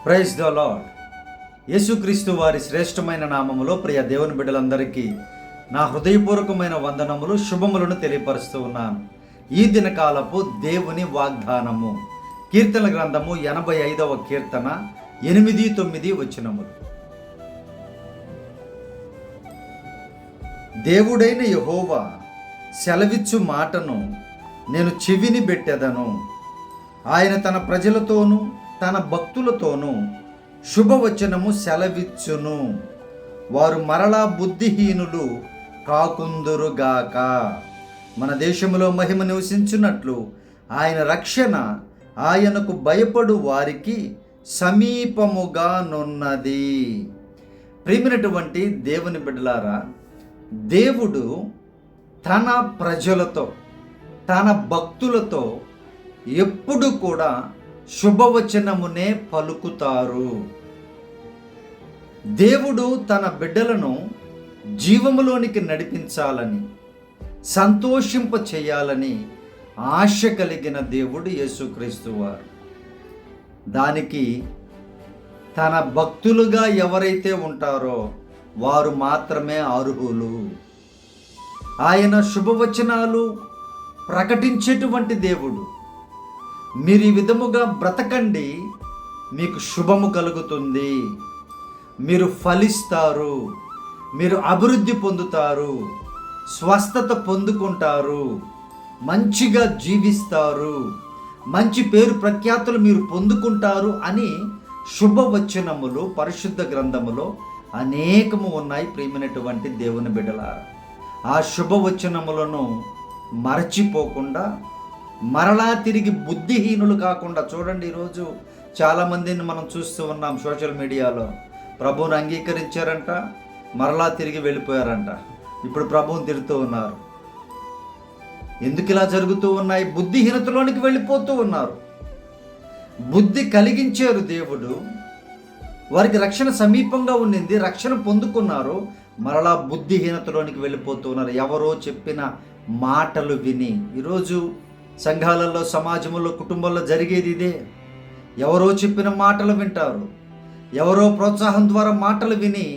Praise the lord. యేసుక్రీస్తు వారి శ్రేష్టమైన నామములో ప్రియ దేవుని బిడ్డలందరికీ నా హృదయపూర్వకమైన వందనములు, శుభములను తెలియపరుస్తూ ఉన్నాను. ఈ దినకాలపు దేవుని వాగ్దానము కీర్తన గ్రంథము 85వ కీర్తన 8-9 వచనములు. దేవుడైన యెహోవా సెలవిచ్చు మాటను నేను చెవిని పెట్టెదను. ఆయన తన ప్రజలతోనూ తన భక్తులతోనూ శుభవచనము సెలవిచ్చును. వారు మరలా బుద్ధిహీనులు కాకుందురుగాక. మన దేశంలో మహిమ నివసించున్నట్లు ఆయన రక్షణ ఆయనకు భయపడు వారికి సమీపముగానున్నది. ప్రియమైనటువంటి దేవుని బిడ్డలారా, దేవుడు తన ప్రజలతో తన భక్తులతో ఎప్పుడు కూడా శుభవచనమునే పలుకుతారు. దేవుడు తన బిడ్డలను జీవములోనికి నడిపించాలని, సంతోషింప చేయాలని ఆశ కలిగిన దేవుడు యేసుక్రీస్తు వారు. దానికి తన భక్తులుగా ఎవరైతే ఉంటారో వారు మాత్రమే అర్హులు. ఆయన శుభవచనాలు ప్రకటించేటువంటి దేవుడు. మీరు ఈ విధముగా బ్రతకండి, మీకు శుభము కలుగుతుంది, మీరు ఫలిస్తారు, మీరు అభివృద్ధి పొందుతారు, స్వస్థత పొందుకుంటారు, మంచిగా జీవిస్తారు, మంచి పేరు ప్రఖ్యాతులు మీరు పొందుకుంటారు అని శుభవచనములు పరిశుద్ధ గ్రంథములో అనేకము ఉన్నాయి. ప్రియమైనటువంటి దేవుని బిడ్డలారా, ఆ శుభవచనములను మరచిపోకుండా మరలా తిరిగి బుద్ధిహీనులు కాకుండా చూడండి. ఈరోజు చాలామందిని మనం చూస్తూ ఉన్నాం సోషల్ మీడియాలో. ప్రభువుని అంగీకరించారంట, మరలా తిరిగి వెళ్ళిపోయారంట. ఇప్పుడు ప్రభువుని తిడుతూ ఉన్నారు. ఎందుకు ఇలా జరుగుతూ ఉన్నాయి? బుద్ధిహీనతలోనికి వెళ్ళిపోతూ ఉన్నారు. బుద్ధి కలిగించారు దేవుడు, వారికి రక్షణ సమీపంగా ఉండింది, రక్షణ పొందుకున్నారు, మరలా బుద్ధిహీనతలోనికి వెళ్ళిపోతూ ఉన్నారు. ఎవరో చెప్పిన మాటలు విని. ఈరోజు సంఘాలలో, సమాజంలో, కుటుంబంలో జరిగేది ఇదే. ఎవరో చెప్పిన మాటలు వింటారు, ఎవరో ప్రోత్సాహం ద్వారా మాటలు విని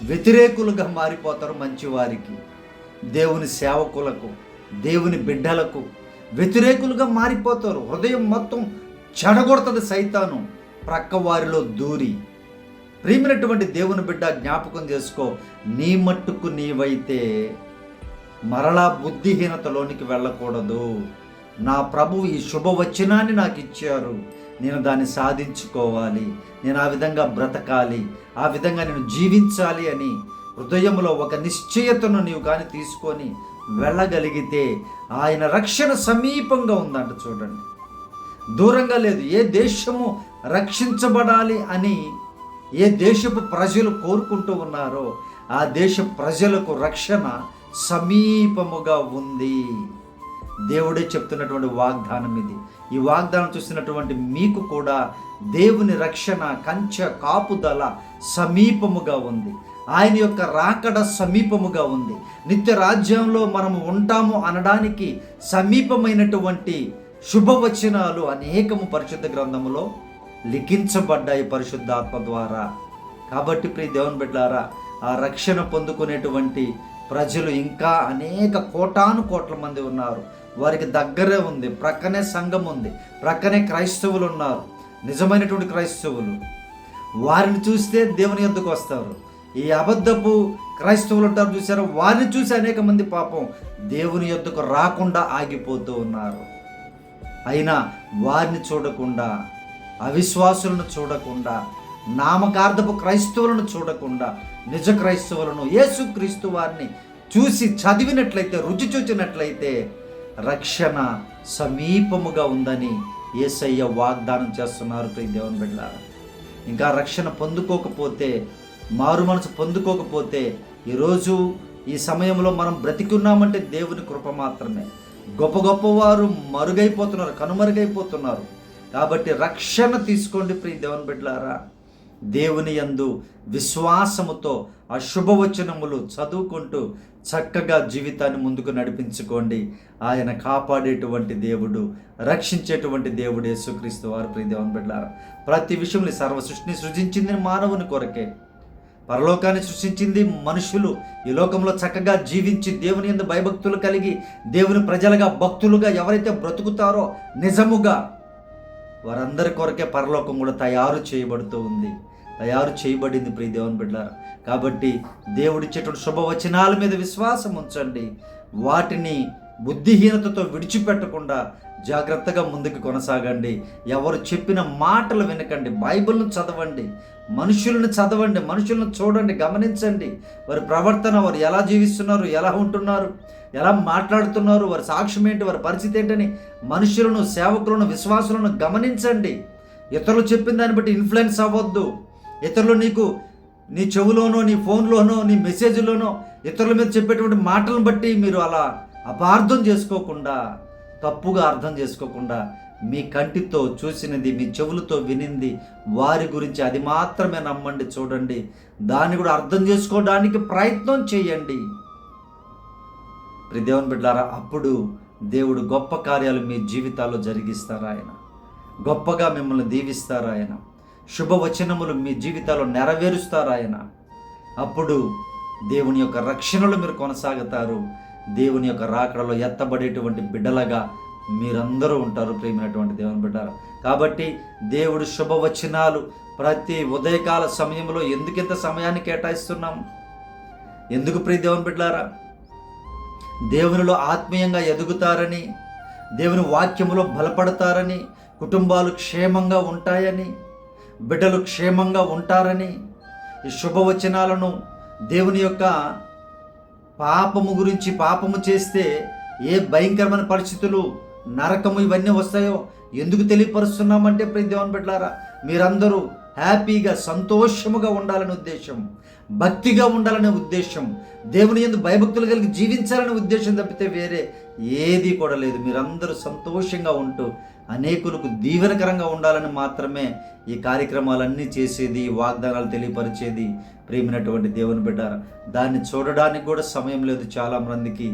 వ్యతిరేకులుగా మారిపోతారు. మంచివారికి, దేవుని సేవకులకు, దేవుని బిడ్డలకు వ్యతిరేకులుగా మారిపోతారు. హృదయం మొత్తం చెడగొడుతుంది సైతాను ప్రక్క వారిలో దూరి. ప్రియమైనటువంటి దేవుని బిడ్డ, జ్ఞాపకం చేసుకో, నీ మట్టుకు నీవైతే మరలా బుద్ధిహీనతలోనికి వెళ్ళకూడదు. నా ప్రభువు ఈ శుభవచనాన్ని నాకు ఇచ్చారు, నేను దాన్ని సాధించుకోవాలి, నేను ఆ విధంగా బ్రతకాలి, ఆ విధంగా నేను జీవించాలి అని హృదయంలో ఒక నిశ్చయతను నీవు కానీ తీసుకొని వెళ్ళగలిగితే ఆయన రక్షణ సమీపంగా ఉందంట. చూడండి, దూరంగా లేదు. ఏ దేశము రక్షించబడాలి అని ఏ దేశపు ప్రజలు కోరుకుంటూ ఉన్నారో ఆ దేశ ప్రజలకు రక్షణ సమీపముగా ఉంది. దేవుడే చెప్తున్నటువంటి వాగ్దానం ఇది. ఈ వాగ్దానం చూస్తున్నటువంటి మీకు కూడా దేవుని రక్షణ కంచె కాపుదల సమీపముగా ఉంది. ఆయన యొక్క రాకడ సమీపముగా ఉంది. నిత్య రాజ్యంలో మనము ఉంటాము అనడానికి సమీపమైనటువంటి శుభవచనాలు అనేకము పరిశుద్ధ గ్రంథములో లిఖించబడ్డాయి పరిశుద్ధాత్మ ద్వారా. కాబట్టి ప్రియ దేవుని బిడ్డలారా, ఆ రక్షణ పొందుకునేటువంటి ప్రజలు ఇంకా అనేక కోటాను కోట్ల మంది ఉన్నారు. వారికి దగ్గరే ఉంది, ప్రక్కనే సంఘం ఉంది, ప్రక్కనే క్రైస్తవులు ఉన్నారు, నిజమైనటువంటి క్రైస్తవులు. వారిని చూస్తే దేవుని యొద్దకు వస్తారు. ఈ అబద్ధపు క్రైస్తవులు ఉంటారు చూసారు, వారిని చూసి అనేక మంది పాపం దేవుని యొద్దకు రాకుండా ఆగిపోతూ ఉన్నారు. అయినా వారిని చూడకుండా, అవిశ్వాసులను చూడకుండా, నామకార్థపు క్రైస్తవులను చూడకుండా నిజ క్రైస్తవులను, యేసుక్రీస్తు వారిని చూసి చదివినట్లయితే, రుచి చూచినట్లయితే రక్షణ సమీపముగా ఉందని యేసయ్య వాగ్దానం చేస్తున్నారు. ప్రియ దేవుని బిడ్డలారా, ఇంకా రక్షణ పొందుకోకపోతే, మారు మనసు పొందుకోకపోతే, ఈరోజు ఈ సమయంలో మనం బ్రతికున్నామంటే దేవుని కృప మాత్రమే. గొప్ప గొప్పవారు మరుగైపోతున్నారు, కనుమరుగైపోతున్నారు. కాబట్టి రక్షణ తీసుకోండి ప్రియ దేవుని బిడ్డలారా. దేవుని యందు విశ్వాసముతో ఆ శుభవచనములు చదువుకుంటూ చక్కగా జీవితాన్ని ముందుకు నడిపించుకోండి. ఆయన కాపాడేటువంటి దేవుడు, రక్షించేటువంటి దేవుడు యేసుక్రీస్తు వారు. ప్రియ దేవుని బిడ్డలారా, ప్రతి విషయంలో సర్వ సృష్టిని సృజించింది మానవుని కొరకే. పరలోకాన్ని సృష్టించింది మనుషులు ఈ లోకంలో చక్కగా జీవించి దేవుని యందు భయభక్తులు కలిగి దేవుని ప్రజలుగా భక్తులుగా ఎవరైతే బ్రతుకుతారో నిజముగా వారందరి కొరకే పరలోకం కూడా తయారు చేయబడింది ప్రియ దేవుని బిడ్డలారా. కాబట్టి దేవుడిచ్చేటువంటి శుభవచనాల మీద విశ్వాసం ఉంచండి. వాటిని బుద్ధిహీనతతో విడిచిపెట్టకుండా జాగ్రత్తగా ముందుకు కొనసాగండి. ఎవరు చెప్పిన మాటలు వినకండి. బైబిల్ను చదవండి, మనుషులను చూడండి, గమనించండి. వారి ప్రవర్తన, వారు ఎలా జీవిస్తున్నారు, ఎలా ఉంటున్నారు, ఎలా మాట్లాడుతున్నారు, వారి సాక్ష్యం ఏంటి, వారి పరిస్థితి ఏంటని మనుషులను, సేవకులను, విశ్వాసులను గమనించండి. ఇతరులు చెప్పిన దాన్ని బట్టి ఇన్ఫ్లుయెన్స్ అవ్వద్దు. ఇతరులు నీ చెవులోనో, నీ ఫోన్లోనో, నీ మెసేజ్లోనో ఇతరుల మీద చెప్పేటువంటి మాటలను బట్టి మీరు అలా అపార్థం చేసుకోకుండా, తప్పుగా అర్థం చేసుకోకుండా, మీ కంటితో చూసినది, మీ చెవులతో వినింది వారి గురించి అది మాత్రమే నమ్మండి, చూడండి. దాన్ని కూడా అర్థం చేసుకోవడానికి ప్రయత్నం చేయండి. ప్రియ దేవుని బిడ్డలారా, అప్పుడు దేవుడు గొప్ప కార్యాలు మీ జీవితాల్లో జరిగిస్తారు. ఆయన గొప్పగా మిమ్మల్ని దీవిస్తారు. ఆయన శుభవచనములు మీ జీవితాల్లో నెరవేరుస్తారు. ఆయన అప్పుడు దేవుని యొక్క రక్షణలో మీరు కొనసాగుతారు. దేవుని యొక్క రాకడలో ఎత్తబడేటువంటి బిడ్డలుగా మీరందరూ ఉంటారు ప్రియమైనటువంటి దేవుని బిడ్డలారా. కాబట్టి దేవుడు శుభవచనాలు ప్రతి ఉదయకాల సమయంలో ఎందుకింత సమయాన్ని కేటాయిస్తున్నాం? ఎందుకు ప్రియ దేవుని బిడ్డలారా? దేవునిలో ఆత్మీయంగా ఎదుగుతారని, దేవుని వాక్యములో బలపడతారని, కుటుంబాలు క్షేమంగా ఉంటాయని, బిడ్డలు క్షేమంగా ఉంటారని, ఈ శుభవచనాలను దేవుని యొక్క పాపము చేస్తే ఏ భయంకరమైన పరిస్థితులు, నరకము ఇవన్నీ వస్తాయో ఎందుకు తెలియపరుస్తున్నామంటే ప్రియ దేవుని బిడ్డలారా, మీరందరూ హ్యాపీగా సంతోషముగా ఉండాలనే ఉద్దేశం, భక్తిగా ఉండాలనే ఉద్దేశం, దేవుని యందు భయభక్తులు కలిగి జీవించాలనే ఉద్దేశం తప్పితే వేరే ఏది కూడా లేదు. మీరందరూ సంతోషంగా ఉంటూ అనేకులకు దీవెనకరంగా ఉండాలని మాత్రమే ఈ కార్యక్రమాలన్నీ చేసేది, వాగ్దానాలు తెలియపరిచేది ప్రియమైనటువంటి దేవుని బిడ్డారా. దాన్ని చూడడానికి కూడా సమయం లేదు చాలా మందికి.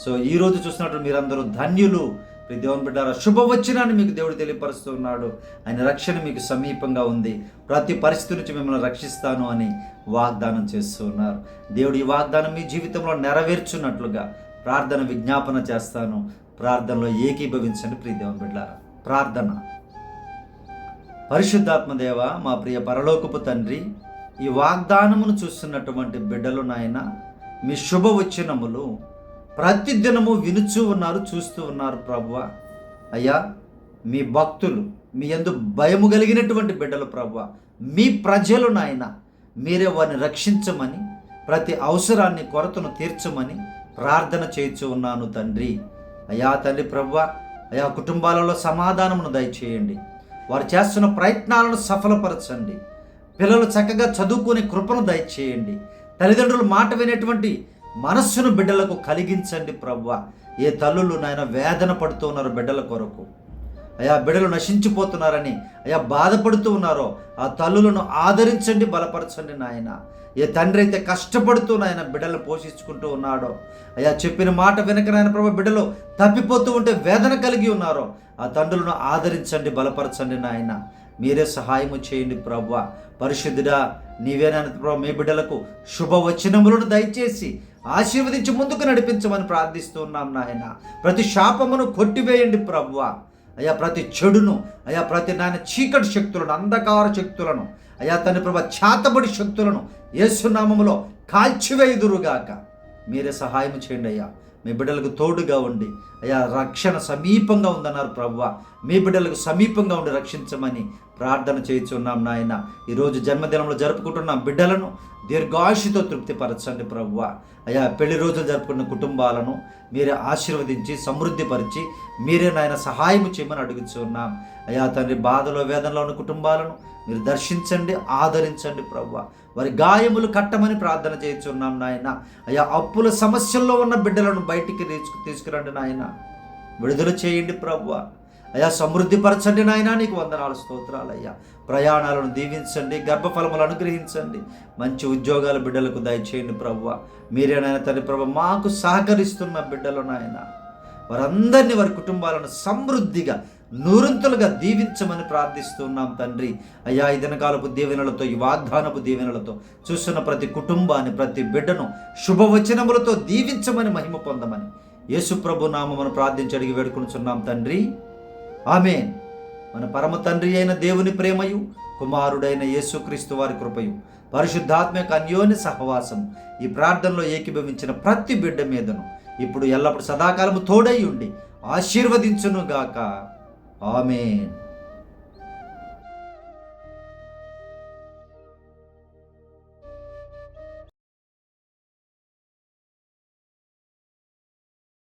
సో ఈరోజు చూసినట్టు మీరందరూ ధన్యులు ప్రియ దేవుని బిడ్డారా. శుభవచనాన్ని మీకు దేవుడు తెలియపరుస్తూ ఉన్నాడు. ఆయన రక్షణ మీకు సమీపంగా ఉంది. ప్రతి పరిస్థితి నుంచి మిమ్మల్ని రక్షిస్తాను అని వాగ్దానం చేస్తూ ఉన్నారు. దేవుడు ఈ వాగ్దానం మీ జీవితంలో నెరవేర్చున్నట్లుగా ప్రార్థన విజ్ఞాపన చేస్తాను. ప్రార్థనలో ఏకీభవించండి ప్రియ దేవుని బిడ్డారా. ప్రార్థన. పరిశుద్ధాత్మ దేవ, మా ప్రియ పరలోకపు తండ్రి, ఈ వాగ్దానమును చూస్తున్నటువంటి బిడ్డలు నాయన, మీ శుభవచనములు ప్రతిదినము వినుచూ ఉన్నారు, చూస్తూ ఉన్నారు ప్రభువా. అయ్యా, మీ భక్తులు, మీ యందు భయము కలిగినటువంటి బిడ్డలు ప్రభువా, మీ ప్రజలు నాయన, మీరే వారిని రక్షించమని, ప్రతి అవసరాన్ని, కొరతను తీర్చమని ప్రార్థన చేయించు ఉన్నాను తండ్రి. అయ్యా తండ్రి ప్రభువా, అయ్యా కుటుంబాలలో సమాధానమును దయచేయండి. వారు చేస్తున్న ప్రయత్నాలను సఫలపరచండి. పిల్లలు చక్కగా చదువుకునే కృపను దయచేయండి. తల్లిదండ్రులు మాట వినేటువంటి మనస్సును బిడ్డలకు కలిగించండి ప్రభువా. ఏ తల్లులు నాయన వేదన పడుతూ ఉన్నారు బిడ్డల కొరకు, అయా బిడ్డలు నశించిపోతున్నారని అయా బాధపడుతూ ఉన్నారో ఆ తల్లులను ఆదరించండి, బలపరచండి నాయన. ఏ తండ్రి అయితే కష్టపడుతూ నాయన బిడ్డలను పోషించుకుంటూ ఉన్నాడో, అయా చెప్పిన మాట వెనక నాయన ప్రభు బిడ్డలు తప్పిపోతూ ఉంటే వేదన కలిగి ఉన్నారో ఆ తండ్రులను ఆదరించండి, బలపరచండి నాయన. మీరే సహాయము చేయండి ప్రభువా. పరిశుద్ధుడా, నీవేనైనా ప్రభు మీ బిడ్డలకు శుభవచనములను దయచేసి ఆశీర్వదించి ముందుకు నడిపించమని ప్రార్థిస్తున్నాం నాయన. ప్రతి శాపమును కొట్టివేయండి ప్రభువా. అయా ప్రతి చెడును, అయా ప్రతి నాయన చీకటి శక్తులను, అంధకార శక్తులను, అయా తండ్రి ప్రభు చేతబడి శక్తులను యేసునామములో కాల్చివేయుదురుగాక. మీరే సహాయం చేయండి అయ్యా. మీ బిడ్డలకు తోడుగా ఉండి అయ్యా రక్షణ సమీపంగా ఉందన్నారు ప్రభువా. మీ బిడ్డలకు సమీపంగా ఉండి రక్షించమని ప్రార్థన చేయించున్నాం నాయన. ఈరోజు జన్మదినంలో జరుపుకుంటున్న బిడ్డలను దీర్ఘాయుషుతో తృప్తిపరచండి ప్రభువా. అయ్యా పెళ్లి రోజులు జరుపుకున్న కుటుంబాలను మీరే ఆశీర్వదించి సమృద్ధిపరిచి మీరే నాయన సహాయం చేయమని అడుగుతున్నాం. అయ్యా తండ్రి బాధలో వేదనలో ఉన్న కుటుంబాలను మీరు దర్శించండి, ఆదరించండి ప్రభువా. వారి గాయములు కట్టమని ప్రార్థన చేయించున్నాం నాయన. అయ్యా అప్పుల సమస్యల్లో ఉన్న బిడ్డలను బయటికి తీసుకురండి నాయన. విడుదల చేయండి ప్రభువా. అయ్యా సమృద్ధిపరచండి నాయనా, నీకు వందనాలు స్తోత్రాలు అయ్యా. ప్రయాణాలను దీవించండి, గర్భఫలములు అనుగ్రహించండి, మంచి ఉద్యోగాల బిడ్డలకు దయచేయండి ప్రభువా. మీరేనాయన తండ్రి ప్రభు మాకు సహకరిస్తున్న బిడ్డలు నాయన, వారందరినీ వారి కుటుంబాలను సమృద్ధిగా నూరంతులుగా దీవించమని ప్రార్థిస్తున్నాం తండ్రి. అయ్యా ఈ దినకాలపు దీవెనలతో, ఈ వాగ్దానపు దీవెనలతో చూస్తున్న ప్రతి కుటుంబాన్ని, ప్రతి బిడ్డను శుభవచనములతో దీవించమని, మహిమ పొందమని యేసు ప్రభు నామమును ప్రార్థించి అడిగి వేడుకొనుచున్నాం తండ్రి, ఆమేన్. మన పరమ తండ్రి అయిన దేవుని ప్రేమయు, కుమారుడైన యేసుక్రీస్తు వారి కృపయు, పరిశుద్ధాత్మ యొక్క అన్యోన్య సహవాసం ఈ ప్రార్థనలో ఏకీభవించిన ప్రతి బిడ్డ మీదను ఇప్పుడు ఎల్లప్పుడు సదాకాలము తోడై ఉండి ఆశీర్వదించునుగాక. ఆమేన్.